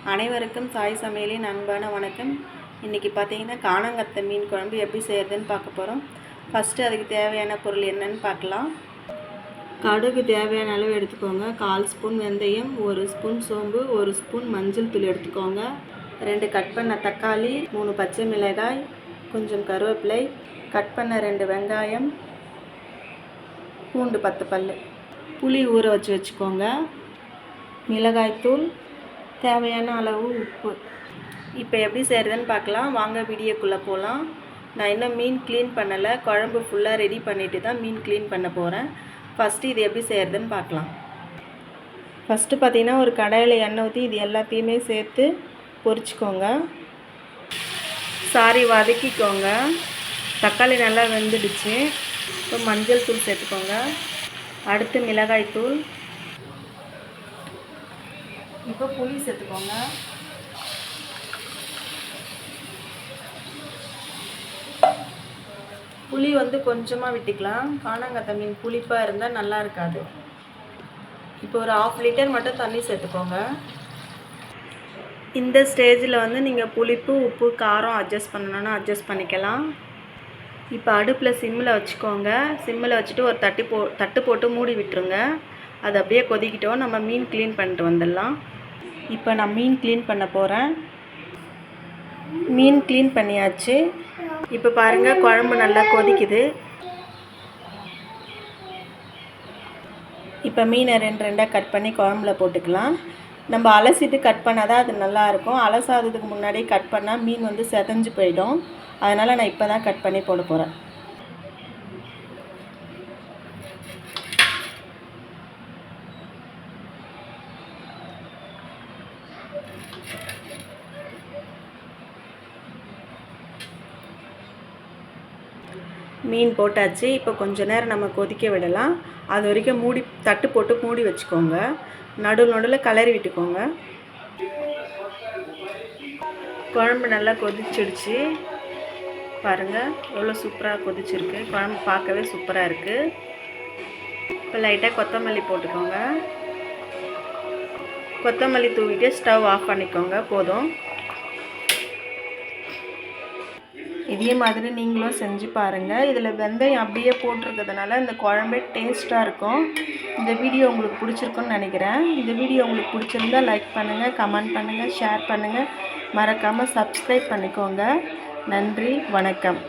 அனைவருக்கும் சாய் சமையலின் அன்பான வணக்கம். இன்றைக்கி பார்த்தீங்கன்னா காணாங்கத்தை மீன் குழம்பு எப்படி செய்கிறதுன்னு பார்க்க போகிறோம். ஃபஸ்ட்டு அதுக்கு தேவையான பொருள் என்னன்னு பார்க்கலாம். கடுகு தேவையான அளவு எடுத்துக்கோங்க. 1/4 ஸ்பூன் வெந்தயம், 1 ஸ்பூன் சோம்பு, 1 ஸ்பூன் மஞ்சள் தூள் எடுத்துக்கோங்க. 2 கட் பண்ண தக்காளி, 3 பச்சை மிளகாய், கொஞ்சம் கருவேப்பிலை, கட் பண்ண 2 வெங்காயம், பூண்டு 10 பல், புளி ஊற வச்சுக்கோங்க, மிளகாய்த்தூள், தேவையான அளவு உப்பு. இப்போ எப்படி செய்கிறதுன்னு பார்க்கலாம். வாங்க வீடியோக்குள்ளே போகலாம். நான் இன்னும் மீன் க்ளீன் பண்ணலை. குழம்பு ஃபுல்லாக ரெடி பண்ணிவிட்டு தான் மீன் க்ளீன் பண்ண போகிறேன். ஃபஸ்ட்டு இது எப்படி செய்கிறதுன்னு பார்க்கலாம். ஃபஸ்ட்டு பார்த்திங்கன்னா ஒரு கடாயில் எண்ணெய் ஊற்றி இது எல்லாத்தையுமே சேர்த்து பொரிச்சிக்கோங்க. வதக்கிக்கோங்க. தக்காளி நல்லா வெந்துடுச்சு. இப்போ மஞ்சள் தூள் சேர்த்துக்கோங்க. அடுத்து மிளகாய் தூள். இப்போ புளி சேர்த்துக்கோங்க. புளி கொஞ்சமாக விட்டுக்கலாம். காணாங்கத்தை மீன் புளிப்பாக இருந்தால் நல்லா இருக்காது. இப்போ ஒரு 1/2 லிட்டர் மட்டும் தண்ணி சேர்த்துக்கோங்க. இந்த ஸ்டேஜில் நீங்கள் புளிப்பு, உப்பு, காரம் அட்ஜஸ்ட் பண்ணணுன்னா அட்ஜஸ்ட் பண்ணிக்கலாம். இப்போ அடுப்பில் சிம்மில் வச்சுக்கோங்க. சிம்மில் வச்சுட்டு ஒரு தட்டு போட்டு மூடி விட்டுருங்க. அது அப்படியே கொதிக்கிட்டோம். நம்ம மீன் க்ளீன் பண்ணிட்டு வந்துடலாம். இப்போ நான் மீன் க்ளீன் பண்ண போகிறேன். மீன் க்ளீன் பண்ணியாச்சு. இப்போ பாருங்கள், குழம்பு நல்லா கொதிக்குது. இப்போ மீனை 2 கட் பண்ணி குழம்புல போட்டுக்கலாம். நம்ம அலசிட்டு கட் பண்ணால் தான் அது நல்லாயிருக்கும். அலசாததுக்கு முன்னாடி கட் பண்ணால் மீன் செதஞ்சு போயிடும். அதனால் நான் இப்போ தான் கட் பண்ணி போட போகிறேன். மீன் போட்டாச்சு. இப்போ கொஞ்ச நேரம் நம்ம கொதிக்க விடலாம். அது வரைக்கும் தட்டு போட்டு மூடி வச்சுக்கோங்க. நடுவில் கிளறி விட்டுக்கோங்க. குழம்பு நல்லா கொதிச்சிடுச்சு. பாருங்கள் எவ்வளோ சூப்பராக கொதிச்சிருக்கு. குழம்பு பார்க்கவே சூப்பராக இருக்குது. இப்போ லைட்டாக கொத்தமல்லி போட்டுக்கோங்க. கொத்தமல்லி தூவிட்டு ஸ்டவ் ஆஃப் பண்ணிக்கோங்க. போதும். இதே மாதிரி நீங்களும் செஞ்சு பாருங்கள். இதில் வெந்தயம் அப்படியே போட்டிருக்கிறதுனால இந்த குழம்பே டேஸ்ட்டாக இருக்கும். இந்த வீடியோ உங்களுக்கு பிடிச்சிருக்குன்னு நினைக்கிறேன். இந்த வீடியோ உங்களுக்கு பிடிச்சிருந்தால் லைக் பண்ணுங்கள், கமெண்ட் பண்ணுங்கள், ஷேர் பண்ணுங்கள். மறக்காமல் சப்ஸ்கிரைப் பண்ணிக்கோங்க. நன்றி, வணக்கம்.